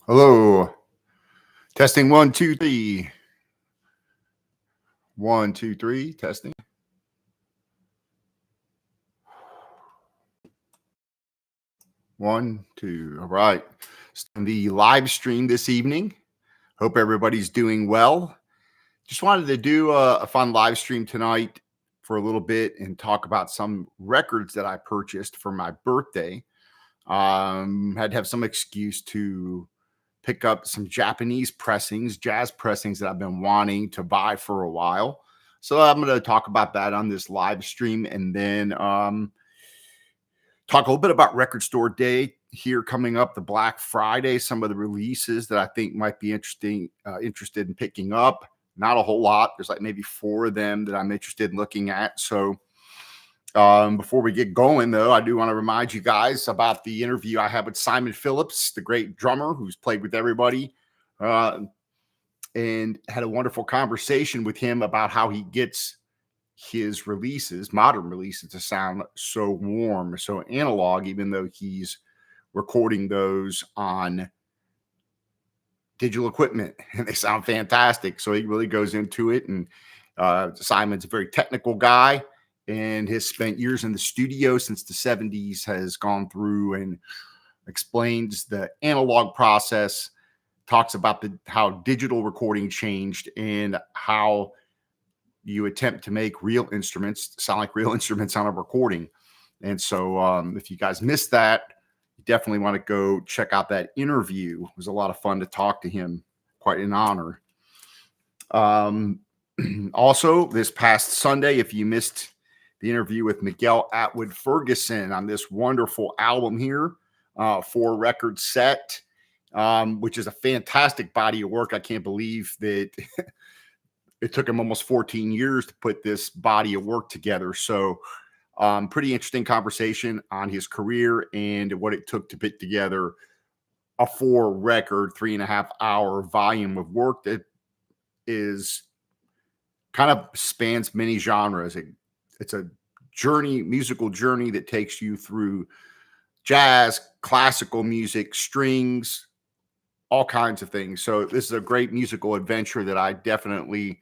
Hello. Testing 1, 2, 3. 1, 2, 3. Testing. 1, 2. All right. The live stream this evening. Hope everybody's doing well. Just wanted to do a fun live stream tonight for a little bit and talk about some records that I purchased for my birthday. Had to have some excuse to pick up some Japanese pressings, jazz pressings that I've been wanting to buy for a while. So I'm going to talk about that on this live stream, and then talk a little bit about Record Store Day here coming up, the Black Friday, some of the releases that I think might be interested in picking up. Not a whole lot. There's like maybe 4 of them that I'm interested in looking at. So before we get going, though, I do want to remind you guys about the interview I had with Simon Phillips, the great drummer who's played with everybody, and had a wonderful conversation with him about how he gets his releases, modern releases, to sound so warm, so analog, even though he's recording those on digital equipment and they sound fantastic. So he really goes into it. And Simon's a very technical guy and has spent years in the studio since the 70s, has gone through and explains the analog process, talks about how digital recording changed and how you attempt to make real instruments sound like real instruments on a recording. And so if you guys missed that, you definitely want to go check out that interview. It was a lot of fun to talk to him. Quite an honor. Also, this past Sunday, if you missed the interview with Miguel Atwood Ferguson on this wonderful album here, 4-record set, which is a fantastic body of work. I can't believe that it took him almost 14 years to put this body of work together. So pretty interesting conversation on his career and what it took to put together a 4-record, 3.5-hour volume of work that is kind of spans many genres. It's a journey, musical journey that takes you through jazz, classical music, strings, all kinds of things. So this is a great musical adventure that I definitely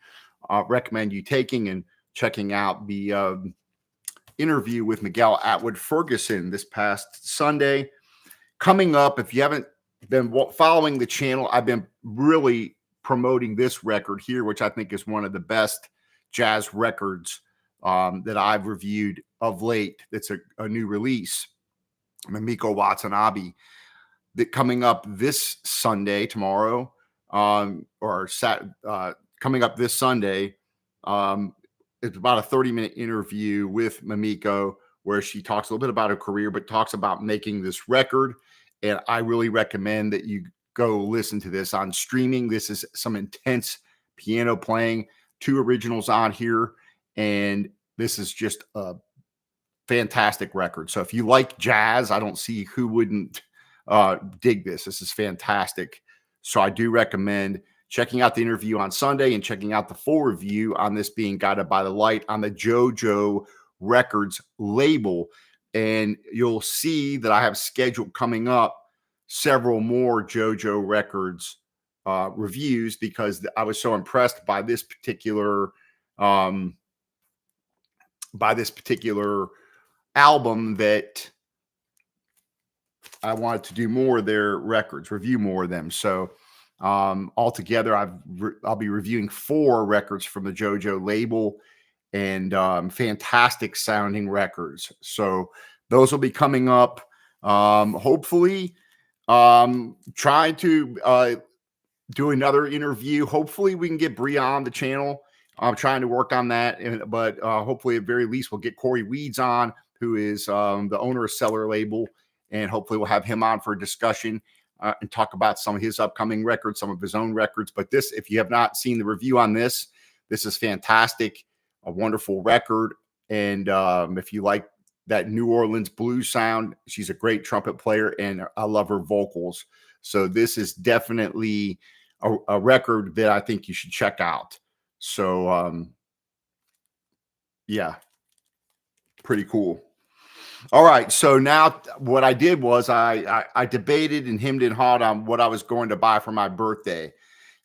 recommend you taking and checking out the interview with Miguel Atwood Ferguson this past Sunday. Coming up, if you haven't been following the channel, I've been really promoting this record here, which I think is one of the best jazz records that I've reviewed of late. That's a new release, Mamiko Watanabe, that coming up this Sunday, tomorrow, coming up this Sunday. It's about a 30-minute interview with Mamiko where she talks a little bit about her career, but talks about making this record. And I really recommend that you go listen to this on streaming. This is some intense piano playing, 2 originals on here, and this is just a fantastic record. So if you like jazz, I don't see who wouldn't dig this. This is fantastic. So I do recommend checking out the interview on Sunday and checking out the full review on this being Guided by the Light on the JoJo Records label. And you'll see that I have scheduled coming up several more JoJo Records reviews because I was so impressed by this particular album that I wanted to do more of their records, review more of them. So altogether, I'll be reviewing 4 records from the JoJo label and fantastic sounding records. So those will be coming up. Hopefully, trying to do another interview. Hopefully, we can get Bria on the channel. I'm trying to work on that, but hopefully, at very least, we'll get Corey Weeds on, who is the owner of Cellar Label, and hopefully, we'll have him on for a discussion and talk about some of his upcoming records, some of his own records. But this, if you have not seen the review on this, this is fantastic, a wonderful record. And if you like that New Orleans blues sound, she's a great trumpet player, and I love her vocals. So this is definitely a record that I think you should check out. So yeah, pretty cool. All right. So now what I did was I debated and hemmed and hawed on what I was going to buy for my birthday.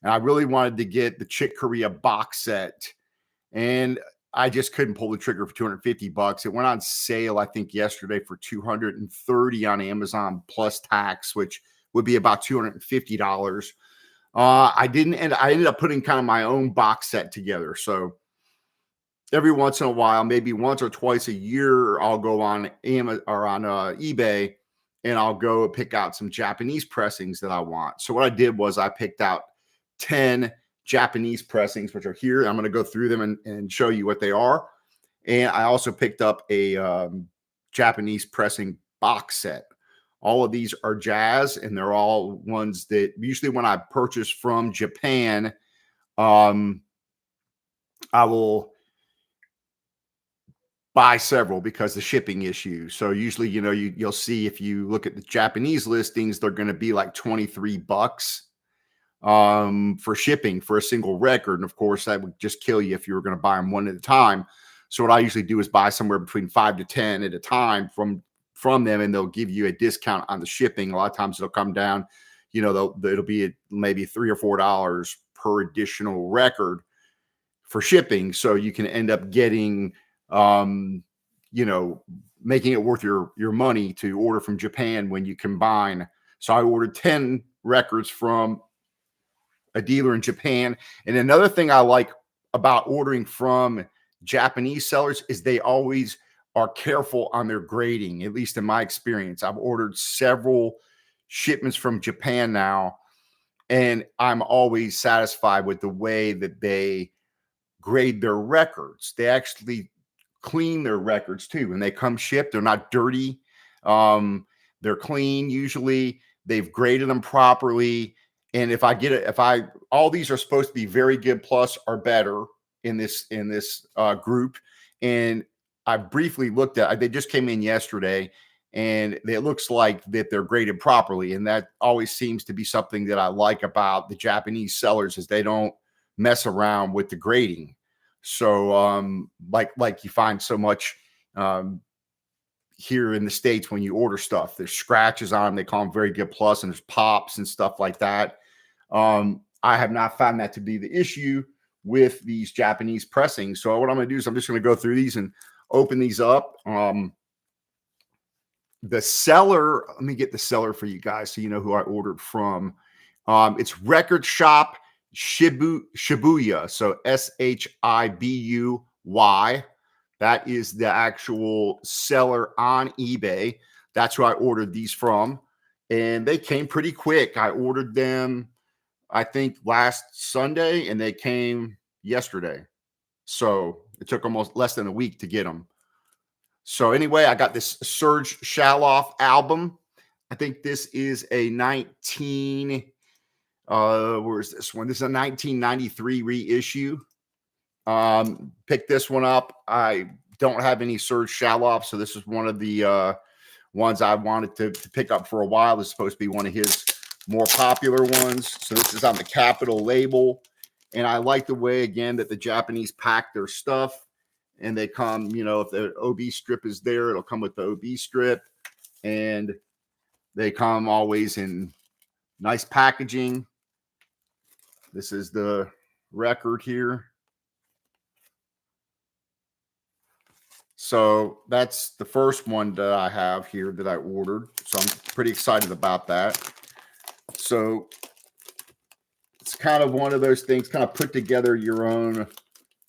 And I really wanted to get the Chick Corea box set. And I just couldn't pull the trigger for 250 bucks. It went on sale, I think, yesterday for 230 on Amazon plus tax, which would be about $250. I ended up putting kind of my own box set together. So every once in a while, maybe once or twice a year, I'll go on Amazon or on eBay and I'll go pick out some Japanese pressings that I want. So what I did was I picked out 10 Japanese pressings, which are here. I'm going to go through them and show you what they are. And I also picked up a Japanese pressing box set. All of these are jazz, and they're all ones that usually when I purchase from Japan, I will buy several because the shipping issue. So usually, you'll see if you look at the Japanese listings, they're going to be like 23 bucks for shipping for a single record. And of course, that would just kill you if you were going to buy them one at a time. So what I usually do is buy somewhere between 5 to 10 at a time from them, and they'll give you a discount on the shipping. A lot of times it'll come down, it'll be maybe $3 or $4 per additional record for shipping. So you can end up getting, making it worth your money to order from Japan when you combine. So I ordered 10 records from a dealer in Japan. And another thing I like about ordering from Japanese sellers is they always are careful on their grading, at least in my experience. I've ordered several shipments from Japan now, and I'm always satisfied with the way that they grade their records. They actually clean their records too. When they come shipped, they're not dirty. They're clean usually. They've graded them properly. And all these are supposed to be very good plus or better in this group. And I briefly looked at, they just came in yesterday, and it looks like that they're graded properly. And that always seems to be something that I like about the Japanese sellers, is they don't mess around with the grading. So like you find so much here in the States when you order stuff, there's scratches on them. They call them very good plus, and there's pops and stuff like that. I have not found that to be the issue with these Japanese pressings. So what I'm going to do is I'm just going to go through these and open these up. The seller, let me get the seller for you guys so you know who I ordered from. It's Record Shop Shibuya. So SHIBUY. That is the actual seller on eBay. That's who I ordered these from. And they came pretty quick. I ordered them, I think, last Sunday, and they came yesterday. So it took almost less than a week to get them. So anyway, I got this Serge Shaloff album. I think this is a where's this one? This is a 1993 reissue. Picked this one up. I don't have any Serge Shaloff, so this is one of the ones I wanted to pick up for a while. This is supposed to be one of his more popular ones. So this is on the Capitol label. And I like the way, again, that the Japanese pack their stuff. And they come, if the OB strip is there, it'll come with the OB strip. And they come always in nice packaging. This is the record here. So that's the first one that I have here that I ordered. So I'm pretty excited about that. So it's kind of one of those things, kind of put together your own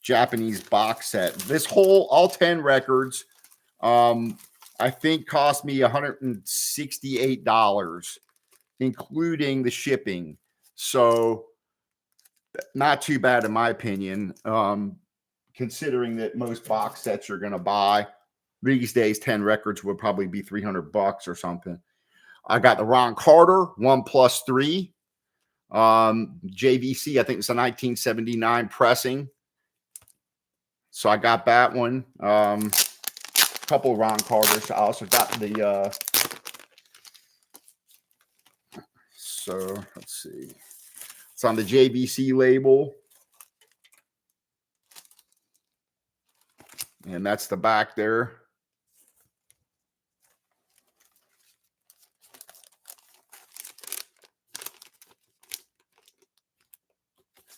Japanese box set. All 10 records, I think cost me $168, including the shipping. So not too bad in my opinion, considering that most box sets you're going to buy these days, 10 records would probably be $300 or something. I got the Ron Carter 1+3 JVC. I think it's a 1979 pressing. So I got that one. A couple of Ron Carters. I also got the so let's see. It's on the JVC label. And that's the back there.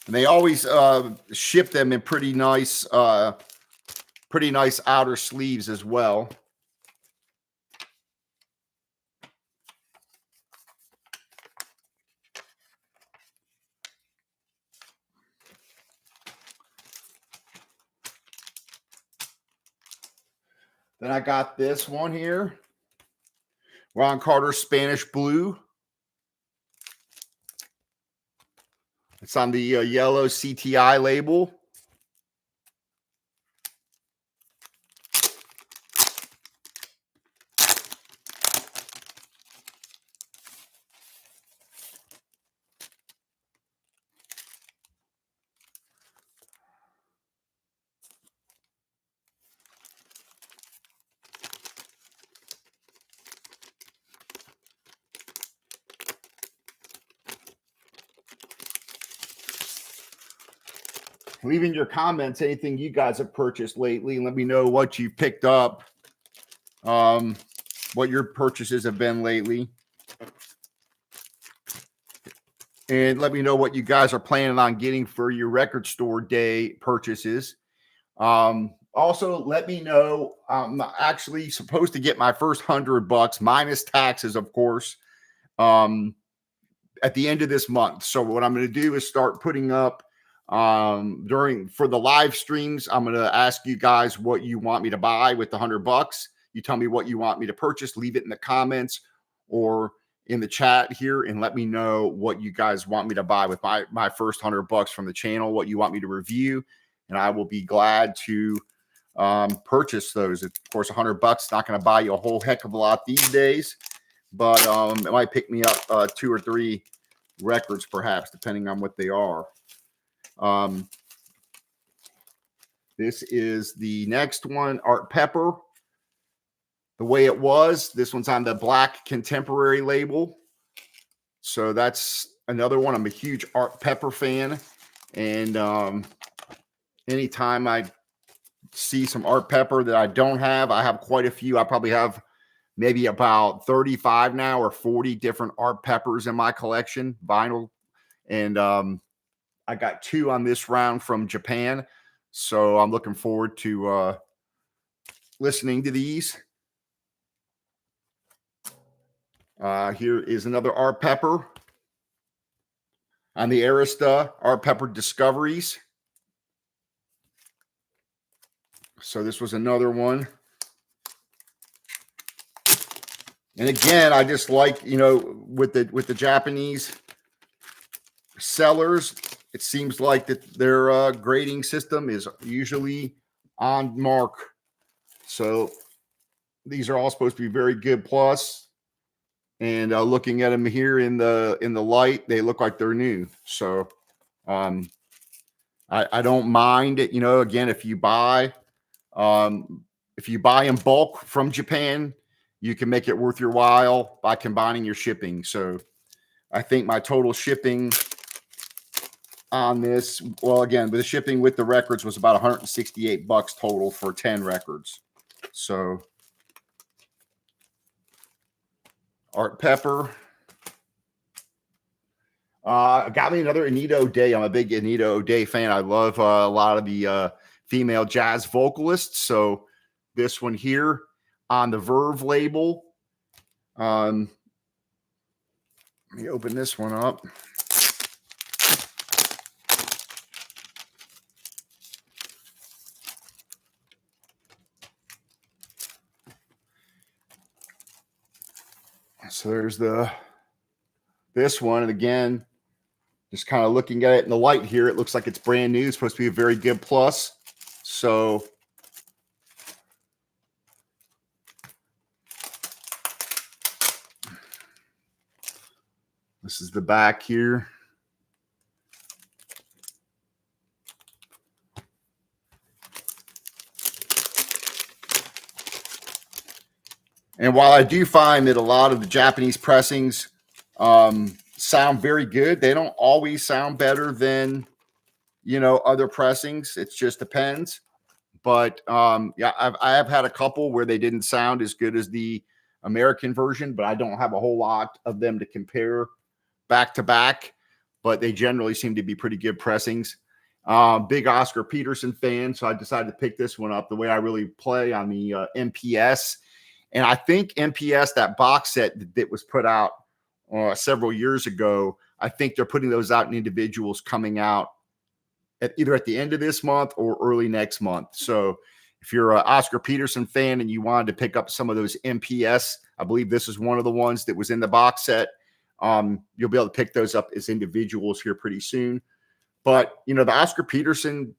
And they always ship them in pretty nice outer sleeves as well. Then I got this one here, Ron Carter Spanish Blue. It's on the yellow CTI label. Leave in your comments anything you guys have purchased lately, and let me know what you picked up, what your purchases have been lately, and let me know what you guys are planning on getting for your record store day purchases. Also, let me know. I'm actually supposed to get my first $100 minus taxes, of course, at the end of this month. So what I'm going to do is start putting up for the live streams. I'm going to ask you guys what you want me to buy with the $100. You tell me what you want me to purchase. Leave it in the comments or in the chat here, and let me know what you guys want me to buy with my first $100 from the channel, what you want me to review, and I will be glad to purchase those. Of course, $100 is not going to buy you a whole heck of a lot these days, but it might pick me up 2 or 3 records, perhaps, depending on what they are. This is the next one, Art Pepper. The Way It Was. This one's on the Black Contemporary label. So that's another one. I'm a huge Art Pepper fan. And anytime I see some Art Pepper that I don't have, I have quite a few. I probably have maybe about 35 now or 40 different Art Peppers in my collection, vinyl. And I got 2 on this round from Japan. So I'm looking forward to listening to these. Here is another Art Pepper on the RSD Art Pepper Discoveries. So this was another one. And again, I just like, with the Japanese sellers, it seems like that their grading system is usually on mark. So these are all supposed to be very good plus. And looking at them here in the light, they look like they're new. So I don't mind it. Again, if you buy in bulk from Japan, you can make it worth your while by combining your shipping. So I think my total shipping on this, well, again, with the shipping with the records, was about $168 total for 10 records. So Art Pepper. Got me another Anita O'Day. I'm a big Anita O'Day fan. I love a lot of the female jazz vocalists. So this one here on the Verve label. Let me open this one up. So there's this one. And again, just kind of looking at it in the light here, it looks like it's brand new. It's supposed to be a very good plus. So this is the back here. And while I do find that a lot of the Japanese pressings sound very good, they don't always sound better than, other pressings. It just depends. But yeah, I have had a couple where they didn't sound as good as the American version, but I don't have a whole lot of them to compare back to back. but they generally seem to be pretty good pressings. Big Oscar Peterson fan, so I decided to pick this one up the way I really play on the MPS. And I think MPS, that box set that was put out several years ago, I think they're putting those out in individuals coming out either at the end of this month or early next month. So if you're an Oscar Peterson fan and you wanted to pick up some of those MPS, I believe this is one of the ones that was in the box set. You'll be able to pick those up as individuals here pretty soon. But, you know, the Oscar Peterson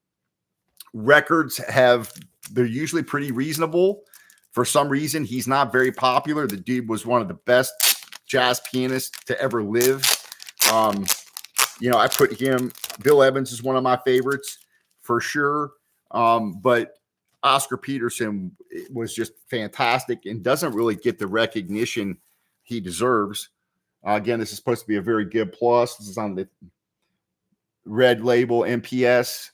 records they're usually pretty reasonable. For some reason, he's not very popular. The dude was one of the best jazz pianists to ever live. You know, I put him, Bill Evans is one of my favorites for sure. But Oscar Peterson was just fantastic and doesn't really get the recognition he deserves. Again, this is supposed to be a very good plus. This is on the red label MPS.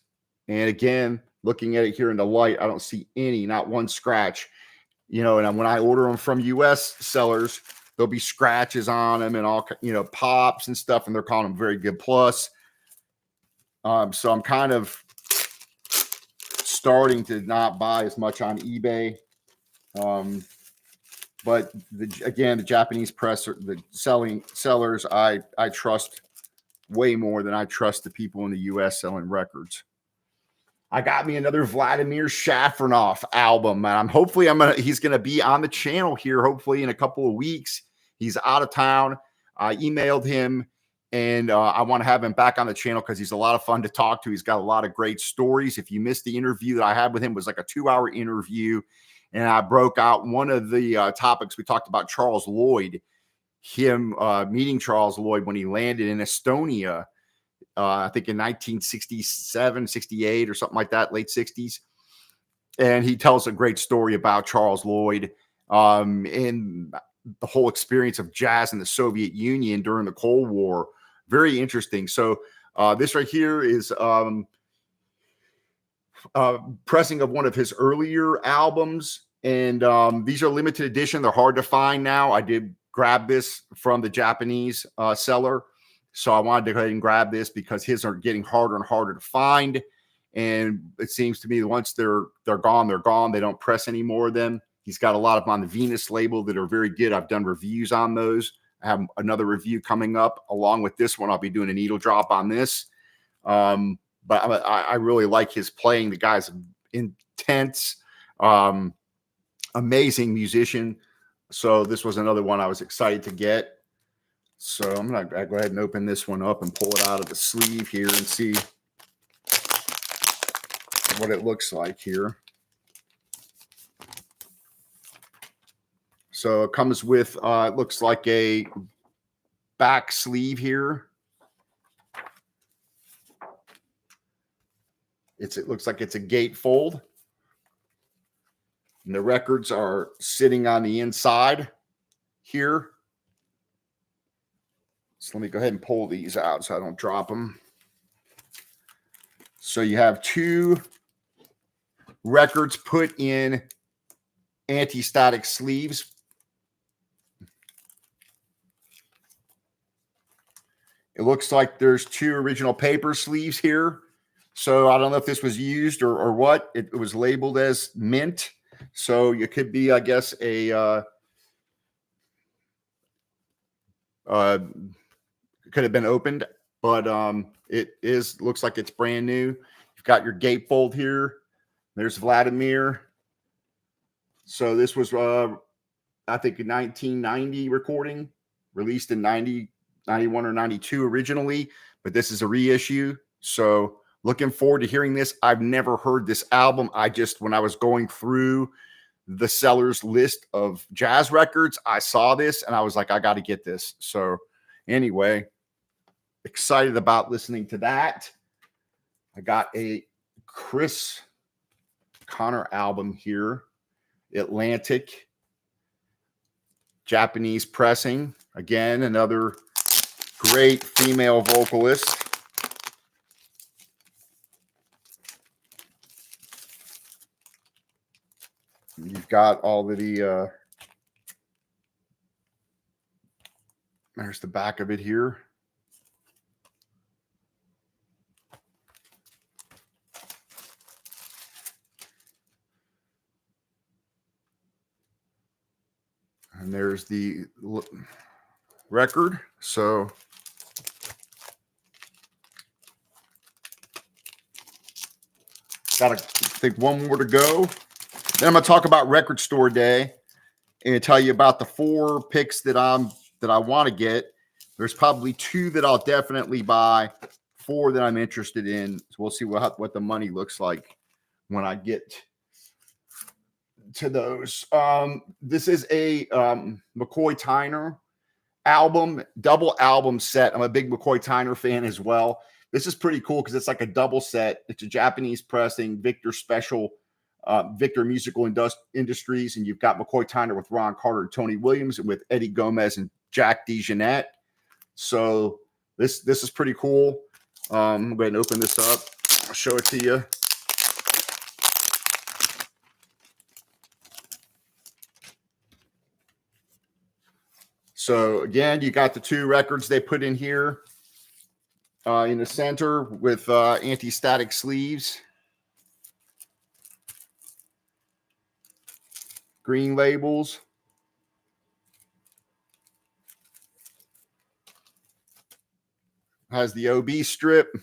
And again, looking at it here in the light, I don't see not one scratch. You know, and when I order them from US sellers, there'll be scratches on them and all, you know, pops and stuff, and they're calling them very good plus. So I'm kind of starting to not buy as much on eBay. But again, the Japanese press, the sellers, I trust way more than I trust the people in the US selling records. I got me another Vladimir Shafronov album, and he's gonna be on the channel here hopefully in a couple of weeks. He's out of town. I emailed him, and I want to have him back on the channel because he's a lot of fun to talk to. He's got a lot of great stories. If you missed the interview that I had with him, it was like a 2-hour interview, and I broke out one of the topics. We talked about Charles Lloyd, him meeting Charles Lloyd when he landed in Estonia. I think in 1967, 68 or something like that, late 60s. And he tells a great story about Charles Lloyd and the whole experience of jazz in the Soviet Union during the Cold War. Very interesting. So this right here is pressing of one of his earlier albums. And these are limited edition. They're hard to find now. I did grab this from the Japanese seller. So I wanted to go ahead and grab this because his are getting harder and harder to find. And it seems to me once they're gone, they're gone. They don't press any more of them. He's got a lot of them on the Venus label that are very good. I've done reviews on those. I have another review coming up along with this one. I'll be doing a needle drop on this. But I really like his playing. The guy's intense, amazing musician. So this was another one I was excited to get. So I'm going to go ahead and open this one up and pull it out of the sleeve here and see what it looks like here. So it comes with, it looks like a back sleeve here. It looks like it's a gatefold. And the records are sitting on the inside here. So let me go ahead and pull these out so I don't drop them. So you have 2 records put in anti-static sleeves. It looks like there's 2 original paper sleeves here. So I don't know if this was used or what. It was labeled as mint. So it could be, I guess, a could have been opened, but looks like it's brand new. You've got your gatefold here. There's Vladimir. So this was I think a 1990 recording, released in 90, 91 or 92 originally, but this is a reissue. So looking forward to hearing this. I've never heard this album. When I was going through the seller's list of jazz records, I saw this and I was like, I got to get this. So anyway, excited about listening to that. I got a Chris Connor album here, Atlantic, Japanese pressing. Again, another great female vocalist. You've got all of the, there's the back of it here. And there's the record. So got, I think, one more to go. Then I'm going to talk about Record Store Day and tell you about the 4 picks that I want to get. There's probably 2 that I'll definitely buy, 4 that I'm interested in. So we'll see what the money looks like when I get to those. This is a McCoy Tyner double album set. I'm a big McCoy Tyner fan as well. This is pretty cool because it's like a double set. It's a Japanese pressing, Victor Special, Victor Musical Industries, and you've got McCoy Tyner with Ron Carter and Tony Williams, and with Eddie Gomez and Jack DeJohnette. So this is pretty cool. I'm going to open this up. I'll show it to you. So again, you got the 2 records they put in here in the center with anti-static sleeves. Green labels. Has the OB strip.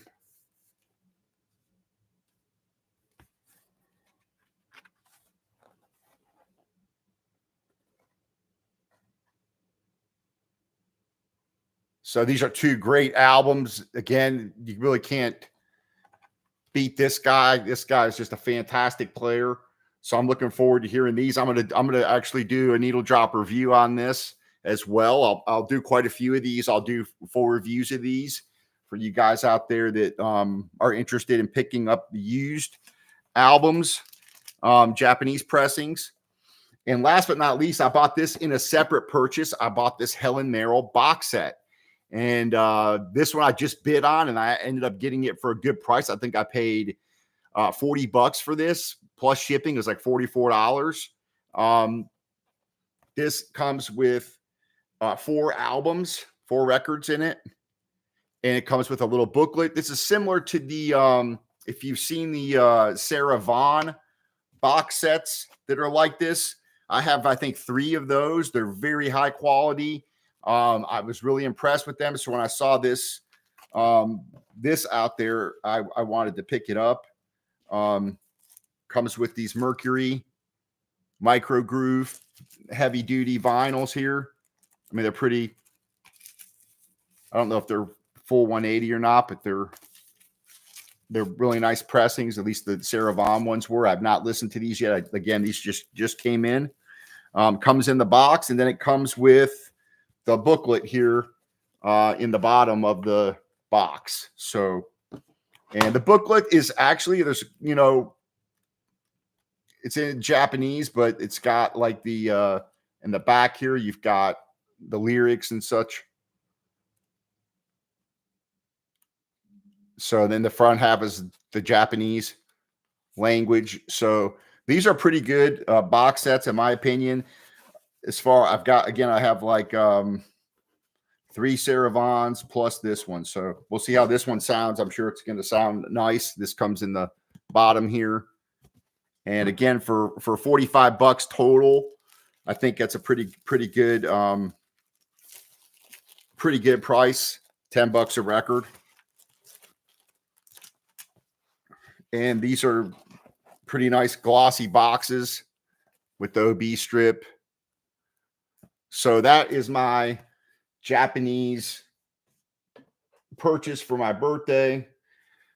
So these are 2 great albums. Again, you really can't beat this guy. This guy is just a fantastic player. So I'm looking forward to hearing these. I'm gonna actually do a needle drop review on this as well. I'll do quite a few of these. I'll do full reviews of these for you guys out there that are interested in picking up the used albums, Japanese pressings. And last but not least, I bought this in a separate purchase. I bought this Helen Merrill box set. And this one I just bid on, and I ended up getting it for a good price. I think I paid $40 for this, plus shipping. It was like $44. This comes with 4 albums, 4 records in it. And it comes with a little booklet. This is similar to the, if you've seen the Sarah Vaughan box sets that are like this. I have, I think, 3 of those. They're very high quality. I was really impressed with them. So when I saw this out there, I wanted to pick it up. Comes with these Mercury micro groove heavy duty vinyls here. I mean, they're pretty. I don't know if they're full 180 or not, but they're really nice pressings. At least the Sarah Vaughan ones were. I've not listened to these yet. Again, these just came in. Comes in the box, and then it comes with the booklet here in the bottom of the box. So, and the booklet is actually, there's, it's in Japanese, but it's got like the, in the back here, you've got the lyrics and such. So then the front half is the Japanese language. So these are pretty good box sets, in my opinion. As far I've got, again, I have like 3 Sarah Vaughans plus this one. So we'll see how this one sounds. I'm sure it's going to sound nice. This comes in the bottom here. And again, for $45 total, I think that's a pretty good price. $10 a record. And these are pretty nice glossy boxes with the OB strip. So that is my Japanese purchase for my birthday.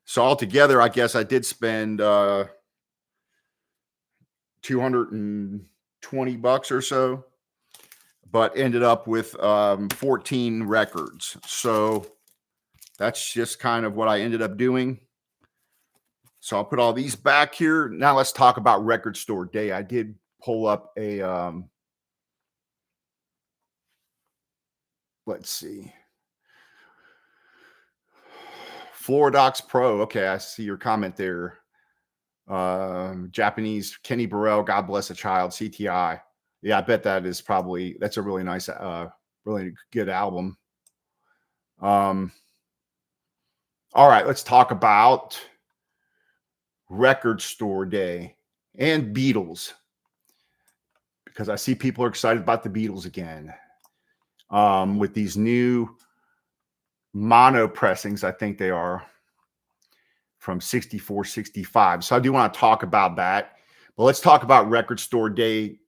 So altogether, I guess I did spend $220 or so, but ended up with 14 records. So that's just kind of what I ended up doing. So I'll put all these back here. Now let's talk about Record Store Day. I did pull up a, let's see. Floridox Pro. Okay, I see your comment there. Japanese Kenny Burrell, God Bless a Child, CTI. Yeah, I bet that's a really nice, really good album. All right, let's talk about Record Store Day and Beatles. because I see people are excited about the Beatles again with these new mono pressings. I think they are from 64, 65. So I do want to talk about that. But let's talk about Record Store Day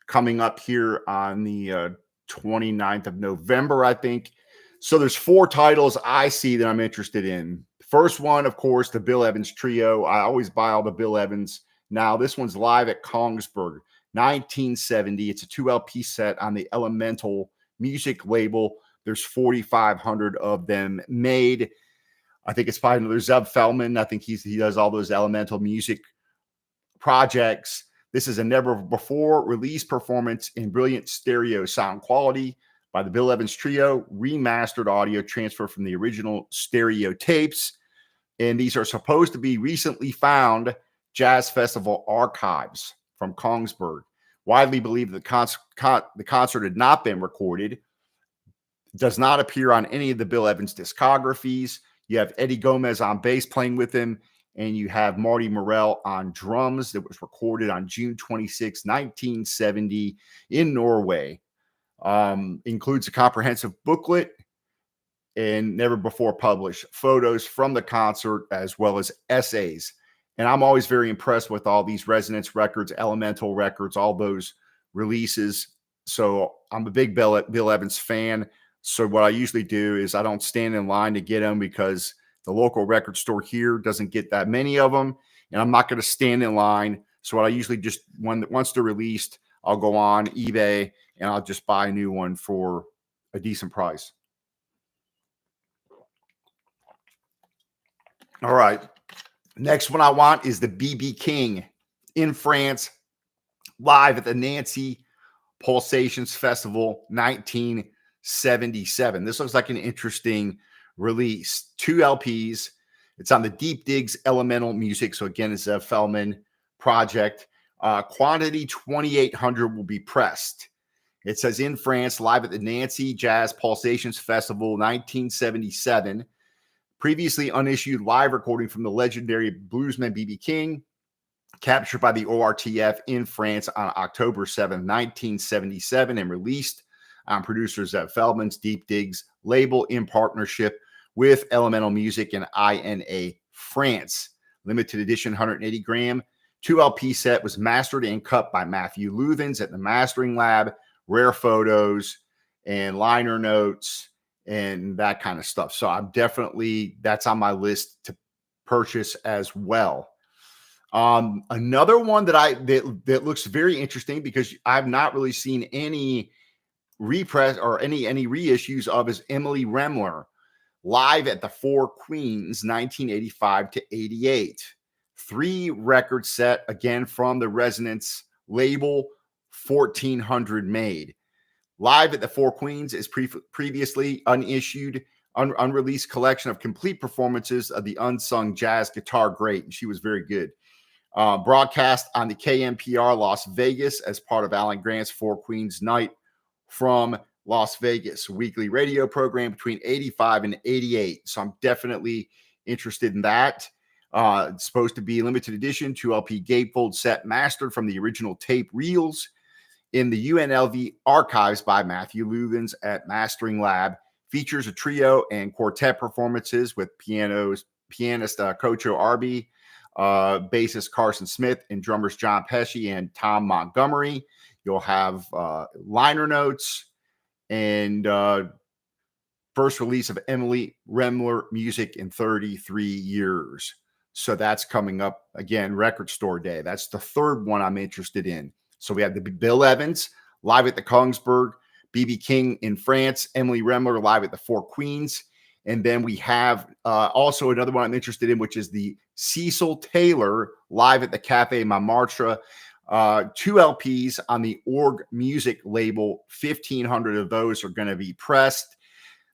coming up here on the 29th of November, I think. So there's 4 titles I see that I'm interested in. First one, of course, the Bill Evans Trio. I always buy all the Bill Evans. Now, this one's live at Kongsberg, 1970. It's a 2 LP set on the Elemental music label. There's 4,500 of them made. I think it's by another Zev Feldman. I think he does all those Elemental music projects. This is a never before release performance in brilliant stereo sound quality by the Bill Evans Trio, remastered audio transfer from the original stereo tapes. And these are supposed to be recently found Jazz Festival archives from Kongsberg. Widely believed the concert had not been recorded. Does not appear on any of the Bill Evans discographies. You have Eddie Gomez on bass playing with him, and you have Marty Morell on drums. That was recorded on June 26, 1970 in Norway. Includes a comprehensive booklet and never before published photos from the concert as well as essays. And I'm always very impressed with all these Resonance records, Elemental records, all those releases. So I'm a big Bill Evans fan. So what I usually do is I don't stand in line to get them because the local record store here doesn't get that many of them. And I'm not going to stand in line. So what I usually just, once they're released, I'll go on eBay and I'll just buy a new one for a decent price. All right. Next one I want is the B.B. King in France, live at the Nancy Pulsations Festival, 1977. This looks like an interesting release. 2 LPs. It's on the Deep Digs Elemental Music. So again, it's a Feldman project. Quantity 2,800 will be pressed. It says in France, live at the Nancy Jazz Pulsations Festival, 1977. Previously unissued live recording from the legendary bluesman B.B. King, captured by the ORTF in France on October 7, 1977, and released on producers at Feldman's Deep Digs label in partnership with Elemental Music and INA France. Limited edition 180 gram 2 LP set was mastered and cut by Matthew Luvens at the Mastering Lab. Rare photos and liner notes and that kind of stuff. So I'm definitely, that's on my list to purchase as well. Another one that looks very interesting because I've not really seen any repress or any reissues of is Emily Remler, live at the Four Queens, 1985 to 88. 3 record set, again from the Resonance label, 1,400 made. Live at the Four Queens is previously unissued, unreleased collection of complete performances of the unsung jazz guitar great. And she was very good. Broadcast on the KMPR Las Vegas as part of Alan Grant's Four Queens Night from Las Vegas, weekly radio program between 85 and 88. So I'm definitely interested in that. It's supposed to be limited edition, 2 LP gatefold set mastered from the original tape reels in the UNLV archives by Matthew Luvens at Mastering Lab. Features a trio and quartet performances with pianist Kocho Arby, bassist Carson Smith, and drummers John Pesci and Tom Montgomery. You'll have liner notes and first release of Emily Remler music in 33 years. So that's coming up again, Record Store Day. That's the third one I'm interested in. So we have the Bill Evans live at the Kongsberg, B.B. King in France, Emily Remler live at the Four Queens. And then we have also another one I'm interested in, which is the Cecil Taylor live at the Cafe Montmartre. 2 LPs on the Org Music label. 1,500 of those are going to be pressed.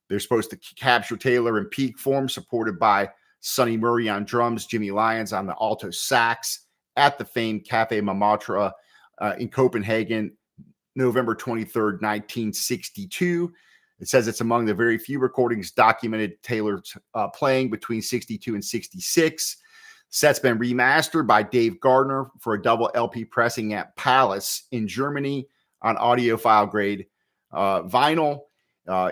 They're supposed to capture Taylor in peak form, supported by Sonny Murray on drums, Jimmy Lyons on the alto sax at the famed Cafe Montmartre in Copenhagen, November 23rd, 1962. It says it's among the very few recordings documented Taylor playing between 62 and 66. Set's been remastered by Dave Gardner for a double LP pressing at Palace in Germany on audiophile grade vinyl.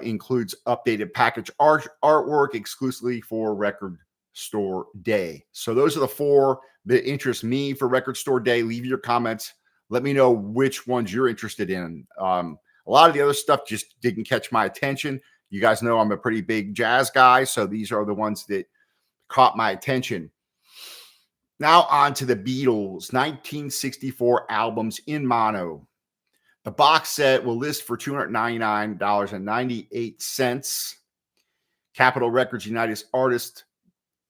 Includes updated package artwork exclusively for Record Store Day. So those are the four that interest me for Record Store Day. Leave your comments. Let me know which ones you're interested in. A lot of the other stuff just didn't catch my attention. You guys know I'm a pretty big jazz guy, so these are the ones that caught my attention. Now on to the Beatles, 1964 albums in mono. The box set will list for $299.98. Capitol Records United Artists.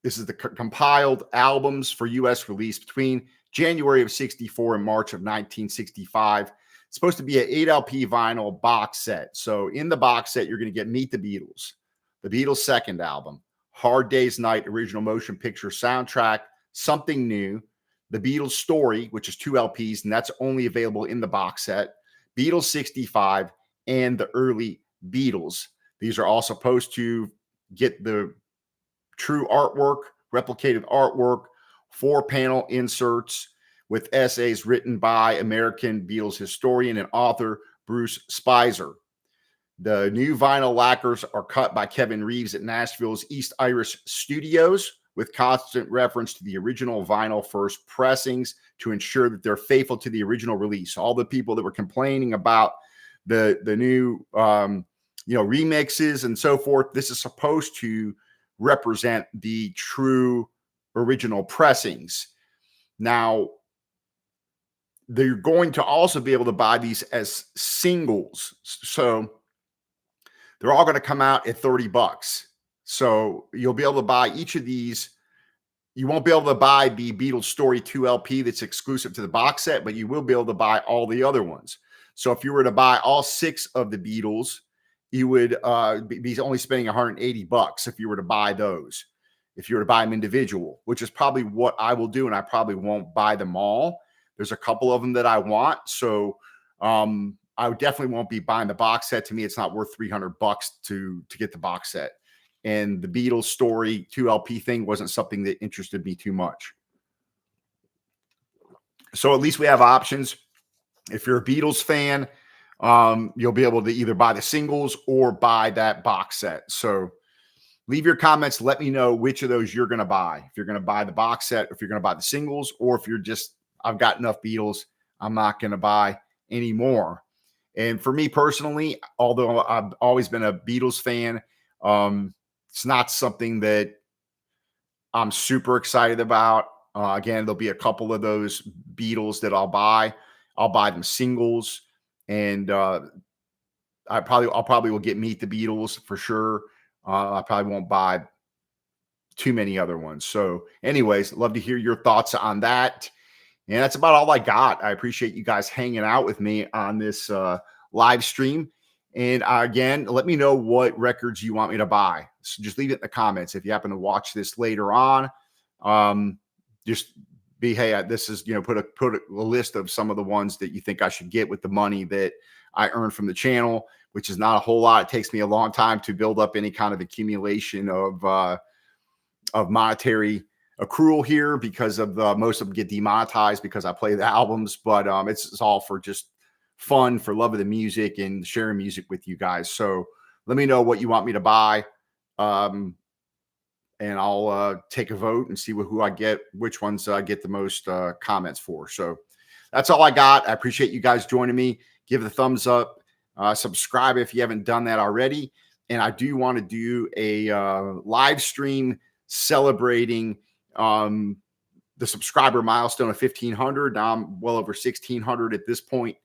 This is the compiled albums for U.S. release between January of 64 and March of 1965. It's supposed to be an 8 LP vinyl box set. So in the box set, you're going to get Meet the Beatles, the Beatles' second album, Hard Day's Night original motion picture soundtrack, Something New, the Beatles Story, which is 2 LPs, and that's only available in the box set, Beatles 65, and the early Beatles. These are all supposed to get the true artwork, replicated artwork, 4-panel inserts with essays written by American Beatles historian and author Bruce Spicer. The new vinyl lacquers are cut by Kevin Reeves at Nashville's East Irish Studios with constant reference to the original vinyl first pressings to ensure that they're faithful to the original release. All the people that were complaining about the new remixes and so forth, this is supposed to represent the true original pressings. Now, they're going to also be able to buy these as singles. So they're all going to come out at $30. So you'll be able to buy each of these. You won't be able to buy the Beatles Story 2 LP that's exclusive to the box set, but you will be able to buy all the other ones. So if you were to buy all 6 of the Beatles, you would be only spending $180 if you were to buy those. If you were to buy them individual, which is probably what I will do, and I probably won't buy them all. There's a couple of them that I want, so I definitely won't be buying the box set. To me, it's not worth $300 to get the box set. And the Beatles Story 2 LP thing wasn't something that interested me too much. So at least we have options. If you're a Beatles fan, you'll be able to either buy the singles or buy that box set. So leave your comments. Let me know which of those you're going to buy. If you're going to buy the box set, if you're going to buy the singles, or if you're just, I've got enough Beatles, I'm not going to buy any more. And for me personally, although I've always been a Beatles fan, it's not something that I'm super excited about. Again, there'll be a couple of those Beatles that I'll buy. I'll buy them singles, and I'll probably will get Meet the Beatles for sure. I probably won't buy too many other ones. So anyways, love to hear your thoughts on that. And that's about all I got. I appreciate you guys hanging out with me on this live stream. And again, let me know what records you want me to buy. So just leave it in the comments. If you happen to watch this later on, just be, hey, this is, put a list of some of the ones that you think I should get with the money that I earn from the channel, which is not a whole lot. It takes me a long time to build up any kind of accumulation of monetary accrual here because of most of them get demonetized because I play the albums, but it's all for just fun, for love of the music and sharing music with you guys. So let me know what you want me to buy. And I'll take a vote and see who I get, which ones I get the most comments for. So that's all I got. I appreciate you guys joining me. Give it a thumbs up, subscribe if you haven't done that already. And I do want to do a live stream celebrating the subscriber milestone of 1,500. Now I'm well over 1,600 at this point.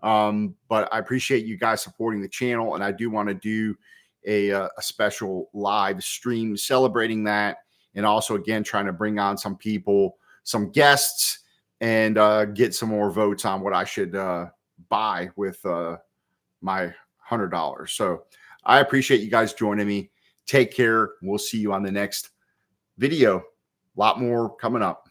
But I appreciate you guys supporting the channel, and I do want to do a special live stream celebrating that, and also again trying to bring on some people, some guests, and get some more votes on what I should buy with my $100. So I appreciate you guys joining me. Take care. We'll see you on the next video. A lot more coming up.